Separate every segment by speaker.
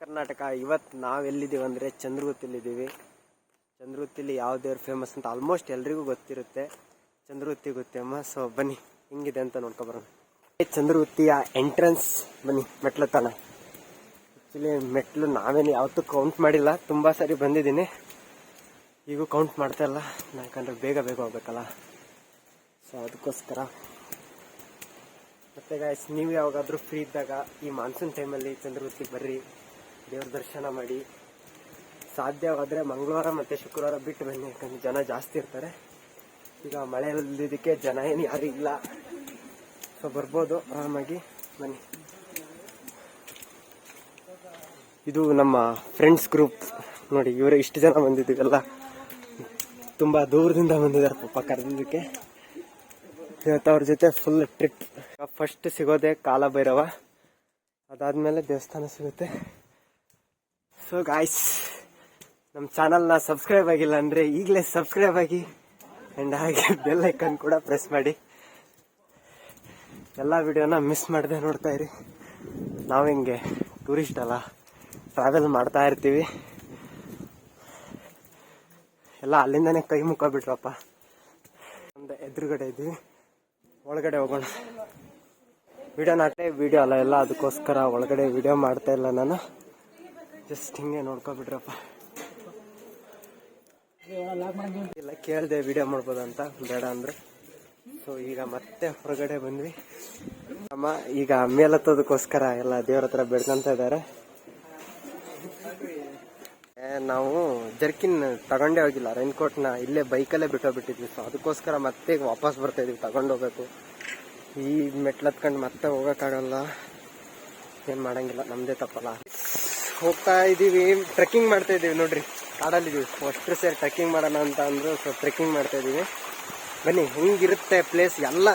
Speaker 1: ಕರ್ನಾಟಕ. ಇವತ್ತು ನಾವೆಲ್ಲಿದ್ದೀವಿ ಅಂದರೆ ಚಂದ್ರಗುತ್ತಿಲಿದ್ದೀವಿ. ಚಂದ್ರಗುತ್ತಿಲಿ ಯಾವ ದೇವ್ರು ಫೇಮಸ್ ಅಂತ ಆಲ್ಮೋಸ್ಟ್ ಎಲ್ರಿಗೂ ಗೊತ್ತಿರುತ್ತೆ. ಚಂದ್ರಗುತ್ತಿ ಗೊತ್ತಮ್ಮ. ಸೊ ಬನ್ನಿ ಹೆಂಗಿದೆ ಅಂತ ನೋಡ್ಕೊಬರೋಣ. ಚಂದ್ರಗುತ್ತಿಯ ಎಂಟ್ರೆನ್ಸ್ ಬನ್ನಿ. ಮೆಟ್ಲು ತಾನ ಆ್ಯಕ್ಚುಲಿ ಮೆಟ್ಲು ನಾವೇನು ಯಾವತ್ತೂ ಕೌಂಟ್ ಮಾಡಿಲ್ಲ. ತುಂಬ ಸರಿ ಬಂದಿದ್ದೀನಿ, ಈಗೂ ಕೌಂಟ್ ಮಾಡ್ತಾ ಇಲ್ಲ, ಯಾಕಂದರೆ ಬೇಗ ಹೋಗ್ಬೇಕಲ್ಲ. ಸೊ ಅದಕ್ಕೋಸ್ಕರ. ಮತ್ತು ಗಾಯ್ಸ್, ನೀವು ಯಾವಾಗಾದರೂ ಫ್ರೀ ಇದ್ದಾಗ ಈ ಮಾನ್ಸೂನ್ ಟೈಮಲ್ಲಿ ಚಂದ್ರಗುತ್ತಿಗೆ ಬರ್ರಿ, ದೇವ್ರ ದರ್ಶನ ಮಾಡಿ. ಸಾಧ್ಯವಾದರೆ ಮಂಗಳವಾರ ಮತ್ತು ಶುಕ್ರವಾರ ಬಿಟ್ಟು ಬನ್ನಿ, ಯಾಕಂದ್ರೆ ಜನ ಜಾಸ್ತಿ ಇರ್ತಾರೆ. ಈಗ ಮಳೆ ಇಲ್ಲದಕ್ಕೆ ಜನ ಏನು ಯಾರು ಇಲ್ಲ. ಸೊ ಬರ್ಬೋದು ಆರಾಮಾಗಿ, ಬನ್ನಿ. ಇದು ನಮ್ಮ ಫ್ರೆಂಡ್ಸ್ ಗ್ರೂಪ್ ನೋಡಿ. ಇವರೇ ಇಷ್ಟು ಜನ ಬಂದಿದ್ದೀವೆಲ್ಲ, ತುಂಬ ದೂರದಿಂದ ಬಂದಿದ್ದಾರೆ ಪಾಪ ಕರೆದಿದ್ದಕ್ಕೆ. ಇವತ್ತು ಅವ್ರ ಜೊತೆ ಫುಲ್ ಟ್ರಿಪ್. ಫಸ್ಟ್ ಸಿಗೋದೆ ಕಾಲಭೈರವ, ಅದಾದ್ಮೇಲೆ ದೇವಸ್ಥಾನ ಸಿಗುತ್ತೆ. ಸೊ ಗಾಯ್ಸ್, ನಮ್ಮ ಚಾನಲ್ನ ಸಬ್ಸ್ಕ್ರೈಬ್ ಆಗಿಲ್ಲ ಅಂದರೆ ಈಗಲೇ ಸಬ್ಸ್ಕ್ರೈಬ್ ಆಗಿ, ಆ್ಯಂಡ್ ಹಾಗೆ ಬೆಲ್ ಐಕನ್ ಕೂಡ ಪ್ರೆಸ್ ಮಾಡಿ. ಎಲ್ಲ ವಿಡಿಯೋನ ಮಿಸ್ ಮಾಡದೆ ನೋಡ್ತಾ ಇರಿ. ನಾವು ಹಿಂಗೆ ಟೂರಿಸ್ಟ್ ಅಲ್ಲ, ಟ್ರಾವೆಲ್ ಮಾಡ್ತಾ ಇರ್ತೀವಿ. ಎಲ್ಲ ಅಲ್ಲಿಂದನೇ ಕೈ ಮುಖ ಬಿಟ್ರಪ್ಪ. ಒಂದು ಎದುರುಗಡೆ ಇದ್ದೀವಿ, ಒಳಗಡೆ ಹೋಗೋಣ. ವಿಡಿಯೋ ಅಲ್ಲ ಎಲ್ಲ, ಅದಕ್ಕೋಸ್ಕರ ಒಳಗಡೆ ವಿಡಿಯೋ ಮಾಡ್ತಾ ಇಲ್ಲ ನಾನು. ಜಸ್ಟ್ ಹಿಂಗೆ ನೋಡ್ಕೊಬಿಟ್ರಪ್ಪ. ಇಲ್ಲ ಕೇಳಿದೆ ವಿಡಿಯೋ ಮಾಡ್ಬೋದಂತ, ಬೇಡ ಅಂದ್ರೆ. ಸೊ ಈಗ ಮತ್ತೆ ಹೊರಗಡೆ ಬಂದ್ವಿ. ಅಮ್ಮ ಈಗ ಮೇಲತ್ತೋದಕ್ಕೋಸ್ಕರ ಎಲ್ಲ ದೇವ್ರ ಹತ್ರ ಬೇಡ್ಕೊಂತ ಇದ್ದಾರೆ. ನಾವು ಜರ್ಕಿನ್ ತಗೊಂಡೇ ಹೋಗಿಲ್ಲ, ರೈನ್ಕೋಟ್ನ ಇಲ್ಲೇ ಬೈಕಲ್ಲೇ ಬಿಟ್ಟೋಗ್ಬಿಟ್ಟಿದ್ವಿ. ಸೊ ಅದಕ್ಕೋಸ್ಕರ ಮತ್ತೆ ವಾಪಸ್ ಬರ್ತಾ ಇದೀವಿ, ತಗೊಂಡೋಗ್ಬೇಕು. ಈ ಮೆಟ್ಲತ್ಕೊಂಡು ಮತ್ತೆ ಹೋಗೋಕ್ಕಾಗಲ್ಲ, ಏನು ಮಾಡಂಗಿಲ್ಲ, ನಮ್ಮದೇ ತಪ್ಪಲ್ಲ. ಹೋಗ್ತಾ ಇದ್ದೀವಿ, ಟ್ರೆಕ್ಕಿಂಗ್ ಮಾಡ್ತಾ ಇದ್ದೀವಿ ನೋಡ್ರಿ. ಕಾಡಲ್ಲಿದ್ದೀವಿ, ಅಷ್ಟು ಸೇರಿ ಟ್ರೆಕ್ಕಿಂಗ್ ಮಾಡೋಣ ಅಂತ ಅಂದರು. ಸೊ ಟ್ರೆಕ್ಕಿಂಗ್ ಮಾಡ್ತಾ ಇದ್ದೀವಿ. ಬನ್ನಿ, ಹೆಂಗಿರುತ್ತೆ ಪ್ಲೇಸ್ ಎಲ್ಲ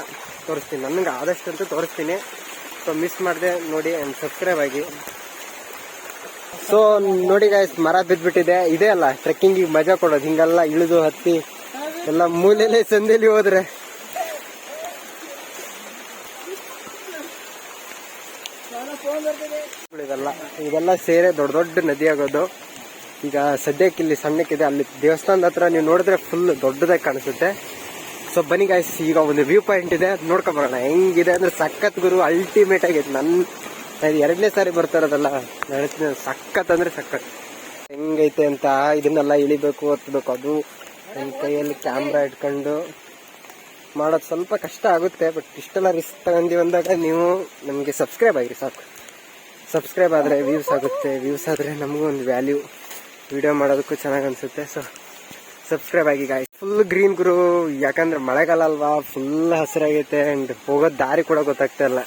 Speaker 1: ತೋರಿಸ್ತೀನಿ, ನನಗೆ ಆದಷ್ಟಂತೂ ತೋರಿಸ್ತೀನಿ. ಸೊ ಮಿಸ್ ಮಾಡಿದೆ ನೋಡಿ, ಆ್ಯಂಡ್ ಸಬ್ಸ್ಕ್ರೈಬ್ ಆಗಿ. ಸೊ ನೋಡಿ ಗಾಯ್ಸ್, ಮರ ಬಿದ್ದುಬಿಟ್ಟಿದೆ. ಇದೇ ಅಲ್ಲ ಟ್ರೆಕ್ಕಿಂಗಿಗೆ ಮಜಾ ಕೊಡೋದು, ಹಿಂಗೆಲ್ಲ ಇಳಿದು ಹತ್ತಿ ಎಲ್ಲ ಮೂಲೆಲೆ ಸಂದೇಲಿ ಹೋದ್ರೆ. ಇದೆಲ್ಲ ಸೇರೆ ದೊಡ್ಡ ದೊಡ್ಡ ನದಿ ಆಗೋದು. ಈಗ ಸದ್ಯಕ್ಕೆ ಇಲ್ಲಿ ಸಣ್ಣಕ್ಕಿದೆ, ಅಲ್ಲಿ ದೇವಸ್ಥಾನದ ಹತ್ರ ನೀವು ನೋಡಿದ್ರೆ ಫುಲ್ ದೊಡ್ಡದಾಗಿ ಕಾಣಿಸುತ್ತೆ. ಸೊ ಬನ್ನಿ ಗಾಯ್ಸ್, ಈಗ ಒಂದು ವ್ಯೂ ಪಾಯಿಂಟ್ ಇದೆ, ನೋಡ್ಕೊಂಡ್ ಬರೋಣ. ಹೆಂಗಿದೆ ಅಂದ್ರೆ ಸಖತ್ ಗುರು, ಅಲ್ಟಿಮೇಟ್ ಆಗೈತೆ. ನನ್ನ 2ನೇ ಸಾರಿ ಬರ್ತಾ ಇರೋದಲ್ಲ, ಸಖತ್ ಅಂದ್ರೆ ಸಖತ್. ಹೆಂಗೈತೆ ಅಂತ ಇದನ್ನೆಲ್ಲ ಇಳಿಬೇಕು, ಹತ್ಬೇಕು. ಅದು ನನ್ನ ಕೈಯಲ್ಲಿ ಕ್ಯಾಮ್ರಾ ಇಟ್ಕೊಂಡು ಮಾಡೋದು ಸ್ವಲ್ಪ ಕಷ್ಟ ಆಗುತ್ತೆ. ಬಟ್ ಇಷ್ಟೆಲ್ಲ ರಿಸ್ಕ್ ತಗೊಂಡಿವಿ ಅಂದಾಗ ನೀವು ನಮಗೆ ಸಬ್ಸ್ಕ್ರೈಬ್ ಆಗಿರಿ ಸಾಕು. ಸಬ್ಸ್ಕ್ರೈಬ್ ಆದರೆ ವ್ಯೂಸ್ ಆಗುತ್ತೆ, ವ್ಯೂಸ್ ಆದರೆ ನಮಗೂ ಒಂದು ವ್ಯಾಲ್ಯೂ, ವಿಡಿಯೋ ಮಾಡೋದಕ್ಕೂ ಚೆನ್ನಾಗಿ ಅನಿಸುತ್ತೆ. ಸೊ ಸಬ್ಸ್ಕ್ರೈಬ್ ಆಗಿ ಗಾಯ್ಸ್. ಫುಲ್ ಗ್ರೀನ್ ಗುರು, ಯಾಕಂದ್ರೆ ಮಳೆಗಾಲ ಅಲ್ವಾ, ಫುಲ್ ಹಸಿರಾಗೈತೆ. ಆ್ಯಂಡ್ ಹೋಗೋದು ದಾರಿ ಕೂಡ ಗೊತ್ತಾಗ್ತಾ ಇಲ್ಲ.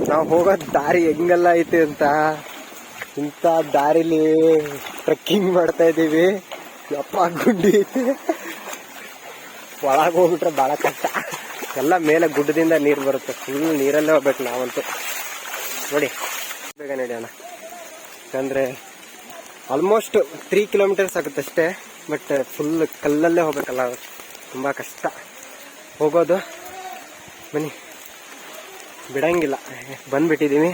Speaker 1: ನಾವು ಹೋಗೋದು ದಾರಿ ಹೆಂಗೆಲ್ಲ ಐತೆ ಅಂತ. ಇಂಥ ದಾರಿಲಿ ಟ್ರೆಕ್ಕಿಂಗ್ ಮಾಡ್ತಾ ಇದ್ದೀವಿ. ಯಪ್ಪ ಗುಡ್ಡಿ ಐತೆ, ಒಳಗೆ ಹೋಗ್ಬಿಟ್ರೆ ಭಾಳ ಕಷ್ಟ. ಎಲ್ಲ ಮೇಲೆ ಗುಡ್ಡದಿಂದ ನೀರು ಬರುತ್ತೆ, ಫುಲ್ ನೀರಲ್ಲೇ ಹೋಗ್ಬೇಕು ನಾವಂತೂ. ನೋಡಿ ಬೇಗ ನಡೆಯೋಣ, ಯಾಕಂದರೆ ಆಲ್ಮೋಸ್ಟ್ 3 ಕಿಲೋಮೀಟರ್ಸ್ ಆಗುತ್ತೆ ಅಷ್ಟೇ. ಬಟ್ ಫುಲ್ ಕಲ್ಲಲ್ಲೇ ಹೋಗ್ಬೇಕಲ್ಲ, ತುಂಬ ಕಷ್ಟ ಹೋಗೋದು. ಬನ್ನಿ, ಬಿಡಂಗಿಲ್ಲ, ಬಂದ್ಬಿಟ್ಟಿದ್ದೀವಿ.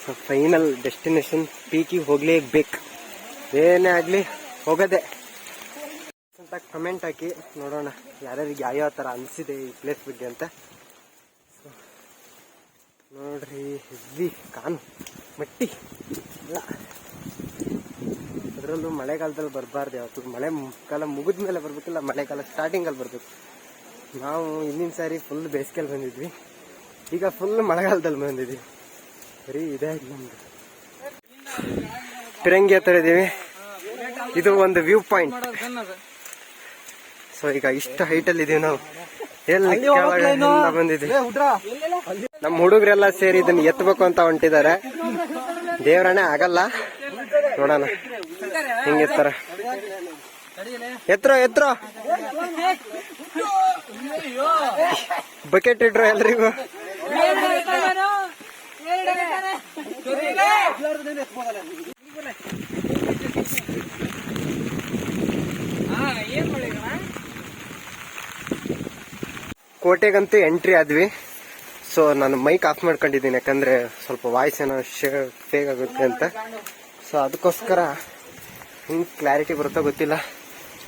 Speaker 1: ಸೊ ಫೈನಲ್ ಡೆಸ್ಟಿನೇಷನ್ ಪೀಕಿಗೆ ಹೋಗ್ಲೇಬೇಕು. ಏನೇ ಆಗಲಿ ಹೋಗೋದೆ ಅಂತ ಕಮೆಂಟ್ ಹಾಕಿ ನೋಡೋಣ ಯಾರ್ಯಾರಿಗೆ ಯಾವ್ಯಾವ ಥರ ಅನಿಸಿದೆ ಈ ಪ್ಲೇಸ್ ಬಗ್ಗೆ ಅಂತ. ಸೊ ನೋಡ್ರಿ, ಹೆವಿ ಕಾನು ಮಟ್ಟಿ ಎಲ್ಲ. ಅದರಲ್ಲೂ ಮಳೆಗಾಲದಲ್ಲಿ ಬರಬಾರ್ದು ಯಾವತ್ತು. ಕಾಲ ಮುಗಿದ ಮೇಲೆ ಬರಬೇಕಿಲ್ಲ, ಮಳೆಗಾಲ ಸ್ಟಾರ್ಟಿಂಗಲ್ಲಿ ಬರಬೇಕು. ನಾವು ಹಿಂದಿನ ಸಾರಿ ಫುಲ್ ಬೇಸಿಗೆಯಲ್ಲಿ ಬಂದಿದ್ವಿ, ಈಗ ಫುಲ್ ಮಳೆಗಾಲದಲ್ಲಿ ಬಂದಿದ್ವಿ. ಬರೀ ಇದೇ ನಮ್ದು. ಫಿರಂಗಿ ಹತ್ರ ಇದ್ದೀವಿ, ಇದು ಒಂದು ವ್ಯೂ ಪಾಯಿಂಟ್. ಸೊ ಈಗ ಇಷ್ಟು ಹೈಟಲ್ಲಿ ಇದೀವಿ ನಾವು. ಎಲ್ಲಿ ಬಂದಿದ್ವಿ, ನಮ್ಮ ಹುಡುಗರೆಲ್ಲ ಸೇರಿ ಇದನ್ನ ಎತ್ತಬೇಕು ಅಂತ ಹೊಂಟಿದ್ದಾರೆ. ದೇವ್ರನೇ ಆಗಲ್ಲ, ನೋಡೋಣ ಹೆಂಗಿರ್ತಾರ. ಎತ್ತರ ಬಕೆಟ್ ಇಟ್ರು ಎಲ್ರಿಗೂ. ಕೋಟೆಗಂತೂ ಎಂಟ್ರಿ ಆದ್ವಿ. ಸೊ ನಾನು ಮೈಕ್ ಆಫ್ ಮಾಡ್ಕೊಂಡಿದ್ದೀನಿ, ಯಾಕಂದರೆ ಸ್ವಲ್ಪ ವಾಯ್ಸ್ ಏನೋ ಫೇಕ್ ಆಗುತ್ತೆ ಅಂತ. ಸೊ ಅದಕ್ಕೋಸ್ಕರ ಹಿಂಗೆ ಕ್ಲಾರಿಟಿ ಬರುತ್ತೋ ಗೊತ್ತಿಲ್ಲ.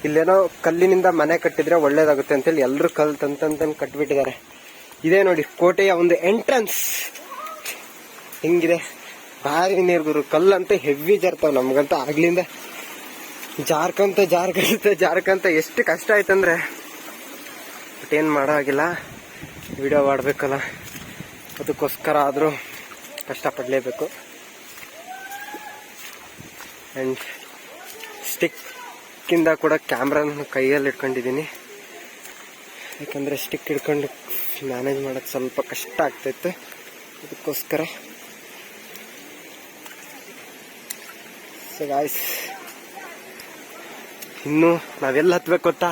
Speaker 1: ಇಲ್ಲೇನೋ ಕಲ್ಲಿನಿಂದ ಮನೆ ಕಟ್ಟಿದ್ರೆ ಒಳ್ಳೇದಾಗುತ್ತೆ ಅಂತೇಳಿ ಎಲ್ಲರೂ ಕಲ್ಲು ತಂತಂತಂದು ಕಟ್ಬಿಟ್ಟಿದ್ದಾರೆ. ಇದೇ ನೋಡಿ ಕೋಟೆಯ ಒಂದು ಎಂಟ್ರನ್ಸ್ ಹಿಂಗಿದೆ. ಭಾರಿ ನೀರು ಕಲ್ಲಂತೂ ಹೆವಿ ಜಾರ್ತಾವ. ನಮ್ಗಂತೂ ಆಗ್ಲಿಂದ ಜಾರ್ಕಂತ ಎಷ್ಟು ಕಷ್ಟ ಆಯ್ತಂದ್ರೆ, ಬಟ್ ಏನು ಮಾಡೋ ಆಗಿಲ್ಲ, ವಿಡಿಯೋ ಮಾಡಬೇಕಲ್ಲ, ಅದಕ್ಕೋಸ್ಕರ ಆದರೂ ಕಷ್ಟಪಡಲೇಬೇಕು. ಆ್ಯಂಡ್ ಸ್ಟಿಕ್ಕಿಂದ ಕೂಡ ಕ್ಯಾಮ್ರಾನ ಕೈಯಲ್ಲಿ ಇಟ್ಕೊಂಡಿದ್ದೀನಿ, ಯಾಕಂದರೆ ಸ್ಟಿಕ್ ಹಿಡ್ಕೊಂಡು ಮ್ಯಾನೇಜ್ ಮಾಡೋದು ಸ್ವಲ್ಪ ಕಷ್ಟ ಆಗ್ತೈತೆ. ಅದಕ್ಕೋಸ್ಕರ ಸೊ ಗಾಯ್ಸ್, ಇನ್ನು ನಾವೆಲ್ಲ ಹತ್ಬೇಕು ಗೊತ್ತಾ?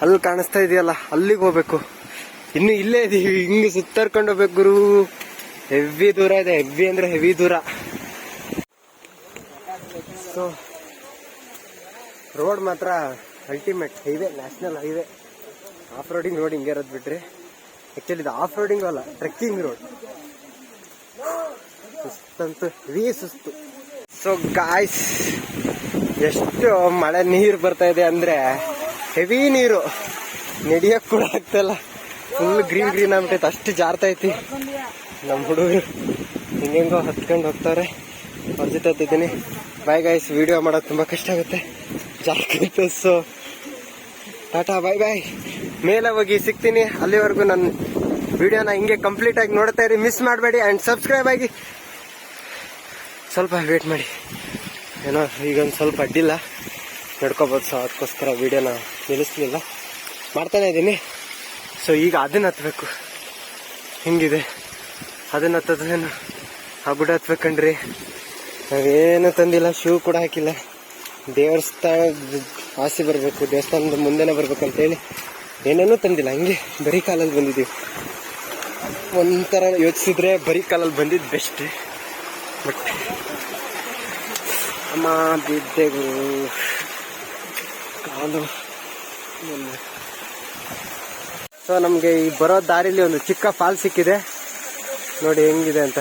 Speaker 1: ಅಲ್ಲಿ ಕಾಣಿಸ್ತಾ ಇದೆಯಲ್ಲ, ಅಲ್ಲಿಗೆ ಹೋಗ್ಬೇಕು. ಇನ್ನು ಇಲ್ಲೇ ಇದೀವಿ, ಹಿಂಗೆ ಸುತ್ತರ್ಕೊಂಡು ಹೋಗ್ಬೇಕು ಗುರು. ಹೆವಿ ದೂರ ಇದೆ, ಹೆವಿ ಅಂದ್ರೆ ಹೆವಿ ದೂರ. ಸೊ ರೋಡ್ ಮಾತ್ರ ultimate highway, national highway. Off roading road ಹಿಂಗೆ ಇರೋದು ಬಿಟ್ರಿ, ಆಕ್ಚುಲಿ ಇದು ಆಫ್ ರೋಡಿಂಗ್ ಅಲ್ಲ, ಟ್ರೆಕ್ಕಿಂಗ್ ರೋಡ್. ಸುಸ್ತಂತೂ ಹೆವಿ ಸುಸ್ತು. ಸೊ ಗಾಯ್ಸ್, ಎಷ್ಟು ಮಳೆ ನೀರು ಬರ್ತಾ ಇದೆ ಅಂದ್ರೆ ಹೆವಿ ನೀರು, ನಡಿಯಕ್ ಕೂಡ ಆಗ್ತಲ್ಲ. ಫುಲ್ ಗ್ರೀನ್ ಆಗ್ಬಿಟ್ಟೈತೆ, ಅಷ್ಟು ಜಾರ್ತಾ ಐತಿ. ನಮ್ಮ ಹುಡುಗರು ಹಿಂಗೆಂಗೋ ಹತ್ಕೊಂಡು ಹೋಗ್ತಾರೆ, ಅವ್ರ ಜೊತೆ ಹತ್ತಿದ್ದೀನಿ. ಬಾಯ್ ಗಾಯ್ಸ್, ವಿಡಿಯೋ ಮಾಡೋದು ತುಂಬ ಕಷ್ಟ ಆಗುತ್ತೆ, ಜಾರ್ಕೈತೆ. ಸೊ ಟಾಟಾ, ಬಾಯ್. ಮೇಲೆ ಹೋಗಿ ಸಿಗ್ತೀನಿ. ಅಲ್ಲಿವರೆಗೂ ನನ್ನ ವಿಡಿಯೋನ ಹಿಂಗೆ ಕಂಪ್ಲೀಟ್ ಆಗಿ ನೋಡ್ತಾ ಇರಿ, ಮಿಸ್ ಮಾಡಬೇಡಿ. ಆ್ಯಂಡ್ ಸಬ್ಸ್ಕ್ರೈಬ್ ಆಗಿ ಸ್ವಲ್ಪ ವೇಟ್ ಮಾಡಿ. ಏನೋ ಈಗೊಂದು ಸ್ವಲ್ಪ ಅಡ್ಡಿಲ್ಲ, ನಡ್ಕೋಬೋದು. ಸೊ ಅದಕ್ಕೋಸ್ಕರ ವಿಡಿಯೋನ ನಿಲ್ಲಿಸ್ಲಿಲ್ಲ, ಮಾಡ್ತಾನೆ ಇದ್ದೀನಿ. ಸೊ ಈಗ ಅದನ್ನ ಹತ್ಬೇಕು. ಹಿಂಗಿದೆ ಅದನ್ನ ಹತ್ತದೇನು ಆ ಗುಡ್ಡ ಹತ್ಬೇಕಂಡ್ರಿ. ನಾವೇನು ತಂದಿಲ್ಲ, ಶೂ ಕೂಡ ಹಾಕಿಲ್ಲ. ದೇವಸ್ಥಾನ ಆಸೆ ಬರಬೇಕು, ದೇವಸ್ಥಾನದ ಮುಂದೆನೇ ಬರ್ಬೇಕಂತೇಳಿ ಏನೇನೂ ತಂದಿಲ್ಲ, ಹಂಗೆ ಬರೀ ಕಾಲಲ್ಲಿ ಬಂದಿದ್ದೀವಿ. ಒಂಥರ ಯೋಚಿಸಿದ್ರೆ ಬರೀ ಕಾಲಲ್ಲಿ ಬಂದಿದ್ದು ಬೆಸ್ಟ್. ಬಟ್ ಅಮ್ಮ ಬಿದ್ದೆಗೂ ಕಾಲು. ಸೊ ನಮಗೆ ಈ ಬರೋ ದಾರಿಲಿ ಒಂದು ಚಿಕ್ಕ ಫಾಲ್ ಸಿಕ್ಕಿದೆ, ನೋಡಿ ಹೆಂಗಿದೆ ಅಂತ.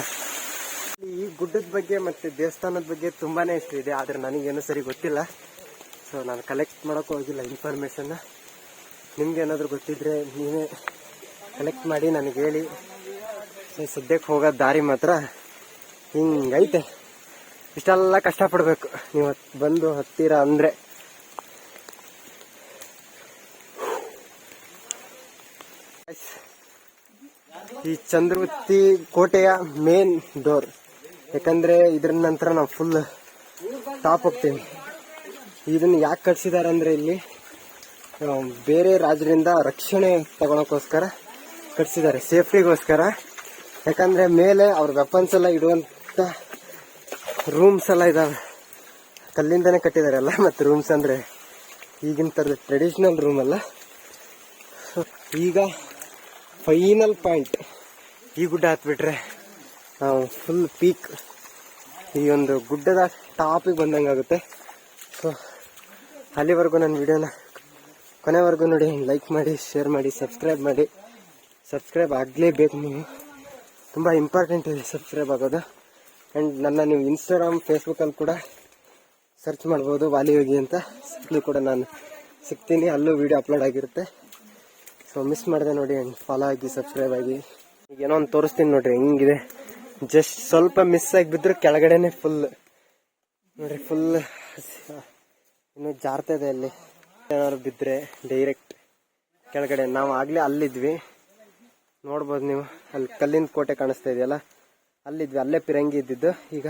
Speaker 1: ಈ ಗುಡ್ಡದ ಬಗ್ಗೆ ಮತ್ತೆ ದೇವಸ್ಥಾನದ ಬಗ್ಗೆ ತುಂಬಾನೇ ಇಷ್ಟ ಇದೆ, ಆದ್ರೆ ನನಗೇನು ಸರಿ ಗೊತ್ತಿಲ್ಲ. ಸೊ ನಾನು ಕಲೆಕ್ಟ್ ಮಾಡೋಕ್ಕೂ ಹೋಗಿಲ್ಲ ಇನ್ಫಾರ್ಮೇಶನ್ನ. ನಿಮ್ಗೆ ಏನಾದರೂ ಗೊತ್ತಿದ್ರೆ ನೀವೇ ಕಲೆಕ್ಟ್ ಮಾಡಿ ನನಗೆ ಹೇಳಿ. ಸೊ ಸದ್ಯಕ್ಕೆ ಹೋಗೋ ದಾರಿ ಮಾತ್ರ ಹಿಂಗೈತೆ, ಇಷ್ಟೆಲ್ಲ ಕಷ್ಟಪಡ್ಬೇಕು ನೀವು ಬಂದು ಹತ್ತೀರಾ ಅಂದ್ರೆ. ಈ ಚಂದ್ರವತಿ ಕೋಟೆಯ ಮೇನ್ ಡೋರ್, ಯಾಕಂದ್ರೆ ಇದ್ರ ನಂತರ ನಾವು ಫುಲ್ ಟಾಪ್ ಹೋಗ್ತೀವಿ. ಇದನ್ನ ಯಾಕೆ ಕಟ್ಸಿದಾರೆ ಅಂದ್ರೆ ಇಲ್ಲಿ ಬೇರೆ ರಾಜರಿಂದ ರಕ್ಷಣೆ ತಗೊಳಕೋಸ್ಕರ ಕಟ್ಸಿದ್ದಾರೆ, ಸೇಫ್ಟಿಗೋಸ್ಕರ. ಯಾಕಂದ್ರೆ ಮೇಲೆ ಅವ್ರ ವೆಪನ್ಸ್ ಎಲ್ಲ ಇಡುವಂತ ರೂಮ್ಸ್ ಎಲ್ಲ ಇದಾವೆ, ಕಲ್ಲಿಂದನೇ ಕಟ್ಟಿದ್ದಾರೆ ಎಲ್ಲ. ಮತ್ತೆ ರೂಮ್ಸ್ ಅಂದ್ರೆ ಈಗಿನ ತರದ ಟ್ರೆಡಿಷನಲ್ ರೂಮ್ ಅಲ್ಲ. ಈಗ ಫೈನಲ್ ಪಾಯಿಂಟ್ ಈ ಗುಡ್ಡ ಹತ್ಬಿಟ್ರೆ ನಾವು ಫುಲ್ ಪೀಕ್, ಈ ಒಂದು ಗುಡ್ಡದ ಟಾಪಿಗೆ ಬಂದಂಗೆ ಆಗುತ್ತೆ. ಸೊ ಅಲ್ಲಿವರೆಗೂ ನನ್ನ ವಿಡಿಯೋನ ಕೊನೆವರೆಗೂ ನೋಡಿ, ಲೈಕ್ ಮಾಡಿ, ಶೇರ್ ಮಾಡಿ, ಸಬ್ಸ್ಕ್ರೈಬ್ ಮಾಡಿ. ಸಬ್ಸ್ಕ್ರೈಬ್ ಆಗಲೇಬೇಕು, ನೀವು ತುಂಬ ಇಂಪಾರ್ಟೆಂಟ್ ಇದೆ ಸಬ್ಸ್ಕ್ರೈಬ್ ಆಗೋದು. ಆ್ಯಂಡ್ ನನ್ನ ನೀವು ಇನ್ಸ್ಟಾಗ್ರಾಮ್, ಫೇಸ್ಬುಕ್ಕಲ್ಲಿ ಕೂಡ ಸರ್ಚ್ ಮಾಡ್ಬೋದು, ವಾಲಿಯೋಗಿ ಅಂತ. ಅಲ್ಲೂ ಕೂಡ ನಾನು ಸಿಗ್ತೀನಿ, ಅಲ್ಲೂ ವಿಡಿಯೋ ಅಪ್ಲೋಡ್ ಆಗಿರುತ್ತೆ. ಸೊ ಮಿಸ್ ಮಾಡಿದೆ ನೋಡಿ, ಆ್ಯಂಡ್ ಫಾಲೋ ಆಗಿ, ಸಬ್ಸ್ಕ್ರೈಬ್ ಆಗಿ. ಈಗ ಏನೋ ಒಂದು ತೋರಿಸ್ತೀನಿ ನೋಡ್ರಿ ಹೆಂಗಿದೆ. ಜಸ್ಟ್ ಸ್ವಲ್ಪ ಮಿಸ್ ಆಗಿ ಬಿದ್ದರೆ ಕೆಳಗಡೆನೆ ಫುಲ್ ನೋಡ್ರಿ, ಫುಲ್ ಇನ್ನು ಜಾರ್ತಾ ಇದೆ. ಅಲ್ಲಿ ಏನಾದ್ರು ಬಿದ್ದರೆ ಡೈರೆಕ್ಟ್ ಕೆಳಗಡೆ. ನಾವು ಆಗಲೇ ಅಲ್ಲಿದ್ವಿ, ನೋಡ್ಬೋದು ನೀವು, ಅಲ್ಲಿ ಕಲ್ಲಿನ ಕೋಟೆ ಕಾಣಿಸ್ತಾ ಇದೆಯಲ್ಲ, ಅಲ್ಲಿದ್ವಿ, ಅಲ್ಲೇ ಪಿರಂಗಿ ಇದ್ದಿದ್ದು. ಈಗ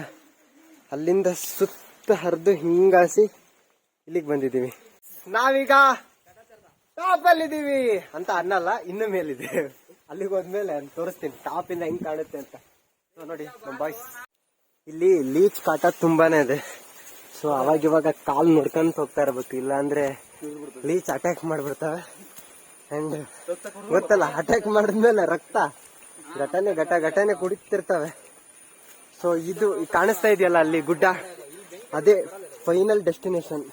Speaker 1: ಅಲ್ಲಿಂದ ಸುತ್ತ ಹರಿದು ಹಿಂಗಾಸಿ ಇಲ್ಲಿಗೆ ಬಂದಿದ್ದೀವಿ. ನಾವೀಗ ಟಾಪ್ ಅಲ್ಲಿದ್ದೀವಿ ಅಂತ ಅನ್ನಲ್ಲ, ಇನ್ನು ಮೇಲಿದೆ. ಅಲ್ಲಿಗೆ ಹೋದ್ಮೇಲೆ ತೋರಿಸ್ತೀನಿ ಟಾಪ್ ಇಂದ ಹೆಂಗ್ ಕಾಣುತ್ತೆ ಅಂತ. ಸೊ ನೋಡಿ ನಮ್ಮ ಬಾಯ್ಸ್, ಇಲ್ಲಿ ಲೀಚ್ ಕಾಟ ತುಂಬಾನೇ ಇದೆ. ಸೊ ಅವಾಗಿವಾಗ ಕಾಲ್ ನೋಡ್ಕೊಂತ ಹೋಗ್ತಾ ಇರ್ಬೇಕು, ಇಲ್ಲ ಅಂದ್ರೆ ಲೀಚ್ ಅಟ್ಯಾಕ್ ಮಾಡ್ಬಿಡ್ತವೆ. ಅಂಡ್ ಗೊತ್ತಲ್ಲ, ಅಟ್ಯಾಕ್ ಮಾಡಿದ್ಮೇಲೆ ರಕ್ತ ಘಟನೆ ಕುಡಿತಿರ್ತವೆ. ಸೊ ಇದು ಕಾಣಿಸ್ತಾ ಇದೆಯಲ್ಲ ಅಲ್ಲಿ ಗುಡ್ಡ, ಅದೇ ಫೈನಲ್ ಡೆಸ್ಟಿನೇಷನ್.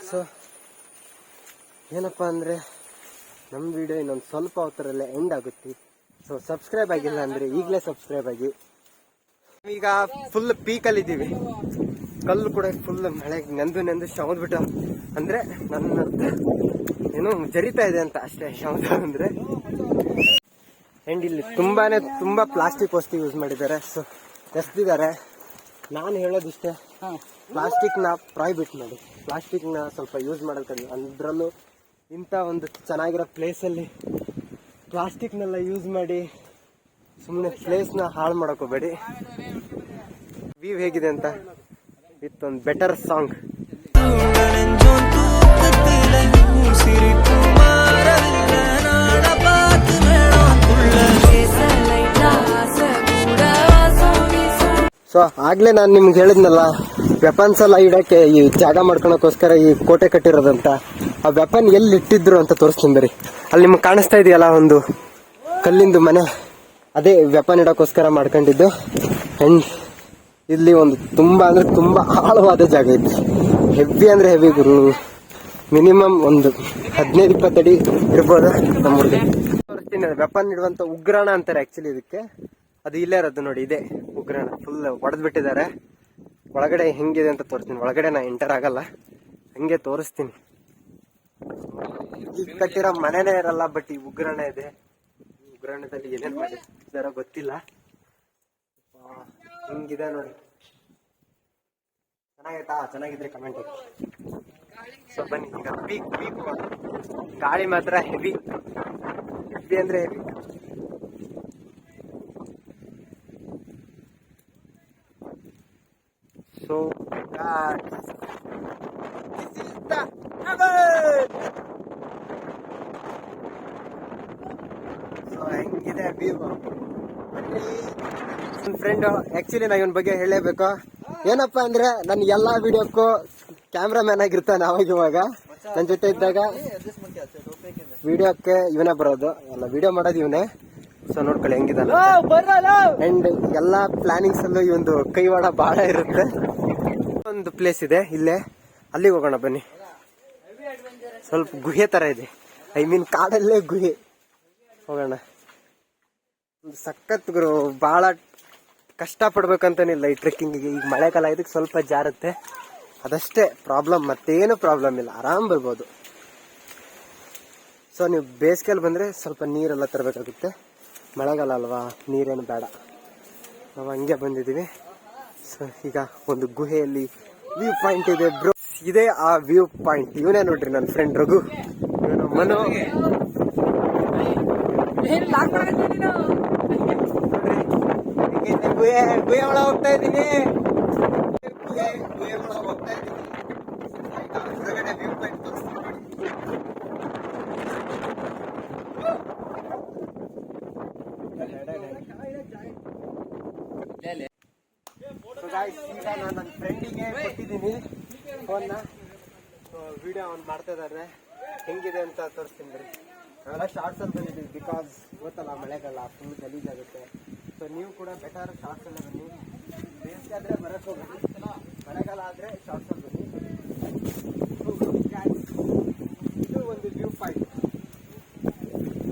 Speaker 1: ಸೊ ಏನಪ್ಪಾ ಅಂದ್ರೆ ನಮ್ಮ ವಿಡಿಯೋ ಇನ್ನೊಂದು ಸ್ವಲ್ಪ ಹೊತ್ತರಲ್ಲೇ ಎಂಡ್ ಆಗುತ್ತೆ. ಸೊ ಸಬ್ಸ್ಕ್ರೈಬ್ ಆಗಿಲ್ಲ ಅಂದ್ರೆ ಈಗಲೇ ಸಬ್ಸ್ಕ್ರೈಬ್ ಆಗಿ. ಈಗ ಫುಲ್ ಪೀಕಲ್ಲಿ ಇದ್ದೀವಿ. ಕಲ್ಲು ಕೂಡ ಫುಲ್ ಮಳೆ ನೆಂದು ಶವದ್ಬಿಟ್ಟು ಅಂದ್ರೆ ನನ್ನ ಏನು ಜರಿತಾ ಇದೆ ಅಂತ ಅಷ್ಟೇ. ಶವದ ಅಂದ್ರೆ ಅಂಡ್ ಇಲ್ಲಿ ತುಂಬಾ ಪ್ಲಾಸ್ಟಿಕ್ ವಸ್ತು ಯೂಸ್ ಮಾಡಿದ್ದಾರೆ. ಸೊ ಎಸ್ದಿದ್ದಾರೆ. ನಾನು ಹೇಳೋದಿಷ್ಟೇ, ಪ್ಲಾಸ್ಟಿಕ್ ನ ಪ್ರಾಹಿಬಿಟ್ ಮಾಡಿ, ಪ್ಲಾಸ್ಟಿಕ್ ನ ಸ್ವಲ್ಪ ಯೂಸ್ ಮಾಡೋದು ಕಡಿಮೆ. ಅದ್ರಲ್ಲೂ ಇಂಥ ಒಂದು ಚೆನ್ನಾಗಿರೋ ಪ್ಲೇಸ್ ಅಲ್ಲಿ ಪ್ಲಾಸ್ಟಿಕ್ ನೆಲ್ಲ ಯೂಸ್ ಮಾಡಿ ಸುಮ್ಮನೆ ಪ್ಲೇಸ್ ನ ಹಾಳು ಮಾಡಕ್ ಹೋಗ್ಬೇಡಿ. ವ್ಯೂ ಹೇಗಿದೆ ಅಂತ ವಿತ್ ಒಂದು ಬೆಟರ್ ಸಾಂಗ್. ಸೊ ಆಗ್ಲೇ ನಾನು ನಿಮ್ಗೆ ಹೇಳಿದ್ನಲ್ಲ, ವೆಪನ್ಸ್ ಎಲ್ಲ ಇಡಕ್ಕೆ ಈ ಜಾಗ ಮಾಡ್ಕೊಳಕೋಸ್ಕರ ಈ ಕೋಟೆ ಕಟ್ಟಿರೋದಂತ. ಆ ವೆಪನ್ ಎಲ್ಲಿ ಇಟ್ಟಿದ್ರು ಅಂತ ತೋರಿಸ್ತೀನಿ ಬರೀ. ಅಲ್ಲಿ ನಿಮ್ಗೆ ಕಾಣಿಸ್ತಾ ಇದೆಯಲ್ಲ ಒಂದು ಕಲ್ಲಿಂದು ಮನೆ, ಅದೇ ವೆಪನ್ ಇಡಕ್ಕೋಸ್ಕರ ಮಾಡ್ಕೊಂಡಿದ್ದು. ಅಂಡ್ ಇಲ್ಲಿ ಒಂದು ತುಂಬಾ ಆಳವಾದ ಜಾಗ ಐತಿ. ಹೆವಿ ಅಂದ್ರೆ ಹೆವಿ ಗುರು, ಮಿನಿಮಮ್ ಒಂದು 15-20 ಅಡಿ ಇರ್ಬೋದು ನಮ್ಮೂರಿಗೆ. ತೋರಿಸ್ತೀನಿ. ವೆಪನ್ ಇಡುವಂತ ಉಗ್ರಾಣ ಅಂತಾರೆ ಆಕ್ಚುಲಿ ಇದಕ್ಕೆ. ಅದು ಇಲ್ಲೇ ಇರೋದು ನೋಡಿ, ಇದೆ ಉಗ್ರಾಣ. ಫುಲ್ ಹೊಡೆದ್ ಬಿಟ್ಟಿದ್ದಾರೆ. ಒಳಗಡೆ ಹೆಂಗಿದೆ ಅಂತ ತೋರಿಸ್ತೀನಿ. ಒಳಗಡೆ ನಾ ಎಂಟರ್ ಆಗಲ್ಲ, ಹಂಗೆ ತೋರಿಸ್ತೀನಿ. ಈಗ ಕಟ್ಟಿರೋ ಮನೆನೇ ಇರಲ್ಲ, ಬಟ್ ಈ ಉಗ್ರಾಣ ಇದೆ. ಉಗ್ರಾಣದಲ್ಲಿ ಏನೇನ್ ಮಾಡಿದಾರೋ ಗೊತ್ತಿಲ್ಲ. ಹಿಂಗಿದೆ ನೋಡಿ. ಚೆನ್ನಾಗೈತಾ? ಚೆನ್ನಾಗಿದ್ರೆ ಕಮೆಂಟ್ ಹಾಕಿ. ಸೊ ಬನ್ನಿ ಈಗ ಪೀಕ್ ಗಾಳಿ ಮಾತ್ರ ಹೆವಿ ಅಂದ್ರೆ ಹೆವಿ. ಸೊ ಹೆಂಗಿದೆ ವ್ಯೂ. ನನ್ನ ಫ್ರೆಂಡ್ ಆಕ್ಚುಲಿ ನಾ ಇವನ್ ಬಗ್ಗೆ ಹೇಳಲೇಬೇಕು. ಏನಪ್ಪಾ ಅಂದ್ರೆ ನನ್ನ ಎಲ್ಲಾ ವಿಡಿಯೋಕ್ಕೂ ಕ್ಯಾಮ್ರಾಮ್ಯಾನ್ ಆಗಿರ್ತಾನೆ. ಅವಾಗ ಇವಾಗ ನನ್ನ ಜೊತೆ ಇದ್ದಾಗ ವಿಡಿಯೋಕ್ಕೆ ಇವನೇ ಬರೋದು, ಎಲ್ಲ ವಿಡಿಯೋ ಮಾಡೋದು ಇವನೇ. ಸೊ ನೋಡ್ಕೊಳ್ಳಿ ಹೆಂಗಿದಲ್ಲ. ಅಂಡ್ ಎಲ್ಲಾ ಪ್ಲಾನಿಂಗ್ಸ್ ಅಲ್ಲೂ ಈ ಒಂದು ಕೈವಾಡ ಬಹಳ ಇರುತ್ತೆ. ಒಂದು ಪ್ಲೇಸ್ ಇದೆ ಇಲ್ಲೇ, ಅಲ್ಲಿಗೆ ಹೋಗೋಣ ಬನ್ನಿ. ಸ್ವಲ್ಪ ಗುಹೆ ತರ ಇದೆ, ಐ ಮೀನ್ ಕಾಡಲ್ಲೇ ಗುಹೆ. ಹೋಗೋಣ. ಸಖತ್ ಗುರು, ಬಹಳ ಕಷ್ಟ ಪಡ್ಬೇಕಂತನಿಲ್ಲ ಈ ಟ್ರೆಕ್ಕಿಂಗಿಗೆ. ಈಗ ಮಳೆಗಾಲ ಇದಕ್ಕೆ ಸ್ವಲ್ಪ ಜಾರುತ್ತೆ, ಅದಷ್ಟೇ ಪ್ರಾಬ್ಲಮ್, ಮತ್ತೇನು ಪ್ರಾಬ್ಲಮ್ ಇಲ್ಲ, ಆರಾಮ್ ಬರ್ಬೋದು. ಸೊ ನೀವು ಬೇಸಿಗೆಯಲ್ಲಿ ಬಂದ್ರೆ ಸ್ವಲ್ಪ ನೀರೆಲ್ಲ ತರಬೇಕಾಗುತ್ತೆ. ಮಳೆಗಾಲ ಅಲ್ವಾ, ನೀರೇನು ಬೇಡ. ನಾವು ಹಂಗೆ ಬಂದಿದ್ದೀವಿ. ಸೊ ಈಗ ಒಂದು ಗುಹೆಯಲ್ಲಿ ವ್ಯೂ ಪಾಯಿಂಟ್ ಇದೆ ಬ್ರೋ. ಇದೇ ಆ ವ್ಯೂ ಪಾಯಿಂಟ್. ಇವನೇ ನೋಡ್ರಿ ನನ್ನ ಫ್ರೆಂಡ್ ರಘು, ಇವನು ಮನು. ಗುಹೆ ಒಳ ಹೋಗ್ತಾ ಇದ್ದೀನಿ. ಗುಹೆ ಒಳ ಹೋಗ್ತಾ ಇದ್ದೀನಿ. ಹೊರಗಡೆ ವ್ಯೂ ಪಾಯಿಂಟ್ ತೋರಿಸ್ತೀನಿ. ಈಗ ನಾನು ನನ್ನ ಫ್ರೆಂಡಿಗೆ ಕೊಟ್ಟಿದ್ದೀನಿ ಫೋನ್ನ. ವಿಡಿಯೋ ಅವ್ನು ಮಾಡ್ತಾ ಇದ್ದಾರೆ. ಹೆಂಗಿದೆ ಅಂತ ತೋರಿಸ್ತೀನಿ ಬರೀ. ನಾವೆಲ್ಲ ಶಾರ್ಟ್ಸ್ ಅಲ್ಲಿ ಬಂದಿದ್ದೀವಿ, ಬಿಕಾಸ್ ಗೊತ್ತಲ್ಲ ಮಳೆಗಾಲ ಫುಲ್ ಗಲೀಜಾಗುತ್ತೆ. ಸೊ ನೀವು ಕೂಡ ಬೆಟರ್ ಶಾರ್ಟ್ಸ್ ಎಲ್ಲ ಬನ್ನಿ. ಬೇಸಿಗೆ ಆದ್ರೆ ಬರಕ್ ಹೋಗ್ಬೇಡಿ, ಮಳೆಗಾಲ ಆದ್ರೆ ಶಾರ್ಟ್ಸ್ ಅಲ್ಲಿ ಬನ್ನಿ. ಇದು ಒಂದು ವ್ಯೂ ಪಾಯಿಂಟ್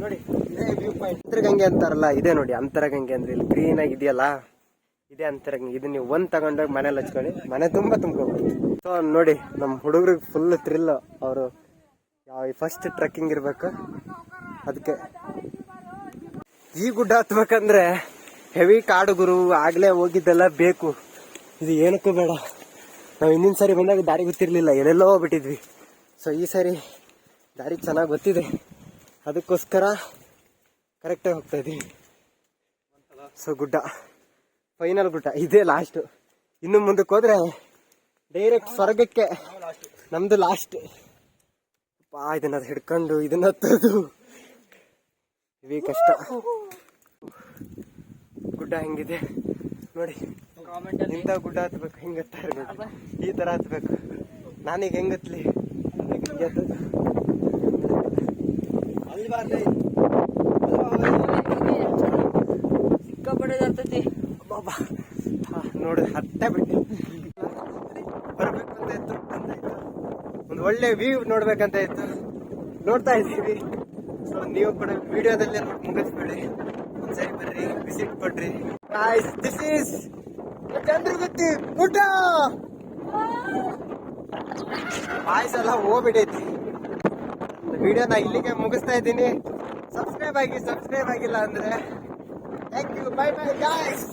Speaker 1: ನೋಡಿ, ಇದೇ ವ್ಯೂ ಪಾಯಿಂಟ್. ಅಂತರಗಂಗೆ ಅಂತಾರಲ್ಲ, ಇದೆ ನೋಡಿ ಅಂತರಗಂಗೆ ಅಂದ್ರೆ. ಇಲ್ಲಿ ಗ್ರೀನ್ ಆಗಿ ಇದೆಯಲ್ಲ, ಇದೇ ಅಂತರಗಂಗೆ. ಇದು ನೀವು ಒಂದ್ ತಗೊಂಡೋಗಿ ಮನೇಲಿ ಹಚ್ಕೊಳ್ಳಿ, ಮನೆ ತುಂಬಾ ತುಂಬ್ಕೋಬಹುದು. ಸೊ ನೋಡಿ ನಮ್ ಹುಡುಗರಿಗೆ ಫುಲ್ ಥ್ರಿಲ್. ಅವರು ಫಸ್ಟ್ ಟ್ರೆಕ್ಕಿಂಗ್ ಇರ್ಬೇಕು, ಅದಕ್ಕೆ ಈ ಗುಡ್ಡ ಹತ್ಬೇಕಂದ್ರೆ ಹೆವಿ ಕಾಡು ಗುರು. ಆಗ್ಲೇ ಹೋಗಿದ್ದೆಲ್ಲ ಬೇಕು, ಇದು ಏನಕ್ಕೂ ಬೇಡ. ನಾವು ಹಿಂದಿನ ಸಾರಿ ಬಂದಾಗ ದಾರಿ ಗೊತ್ತಿರ್ಲಿಲ್ಲ, ಎಲ್ಲೆಲ್ಲೋ ಹೋಗ್ಬಿಟ್ಟಿದ್ವಿ. ಸೊ ಈ ಸಾರಿ ದಾರಿ ಚೆನ್ನಾಗಿ ಗೊತ್ತಿದೆ, ಅದಕ್ಕೋಸ್ಕರ ಕರೆಕ್ಟಾಗಿ ಹೋಗ್ತಾ ಇದೀವಿ. ಸೊ ಗುಡ್ಡ ಫೈನಲ್ ಗುಡ್ಡ ಇದೇ ಲಾಸ್ಟ್. ಇನ್ನು ಮುಂದಕ್ಕೆ ಹೋದ್ರೆ ಡೈರೆಕ್ಟ್ ಸ್ವರ್ಗಕ್ಕೆ ನಮ್ದು ಲಾಸ್ಟ್. ಇದನ್ನ ಹಿಡ್ಕೊಂಡು ಇದನ್ನ ಹತ್ತೋದು ಇವೇ ಕಷ್ಟ. ಗುಡ್ಡ ಹೆಂಗಿದೆ ನೋಡಿ, ಇಂಥ ಗುಡ್ಡ ಹತ್ಬೇಕು. ಹಿಂಗ ನೋಡಿ, ಈ ತರ ಹತ್ಬೇಕು. ನಾನೀಗ ಹೆಂಗತ್ಲಿ ಸಿಕ್ಕಾಪಟ್ಟೆ ಹತ್ತತಿ ಬಾಬಾ. ನೋಡಿ ಹತ್ತೆ ಬಿಟ್ಟು ಬರ್ಬೇಕು ಅಂತ ಇತ್ತು, ಒಂದು ಒಳ್ಳೆ ವ್ಯೂ ನೋಡ್ಬೇಕಂತ ಇತ್ತು, ನೋಡ್ತಾ ಇದ್ದೀವಿ. ಸೊ ನೀವು ಕೂಡ ವಿಡಿಯೋದಲ್ಲಿ ಮುಗಿಸ್ಬೇಡಿ, ಒಂದ್ಸರಿ ಬರ್ರಿ ವಿಸಿಟ್ ಕೊಡ್ರಿ ದಿಸ್ ಈಸ್ ಚಂದ್ರಗುತ್ತಿ ಊಟ ವಾಯ್ಸ್ ಎಲ್ಲ ಹೋಗ್ಬಿಟ್ಟೈತಿ ವಿಡಿಯೋನ ಇಲ್ಲಿಗೆ ಮುಗಿಸ್ತಾ ಇದ್ದೀನಿ ಸಬ್ಸ್ಕ್ರೈಬ್ ಆಗಿಲ್ಲ ಅಂದ್ರೆ thank you bye bye guys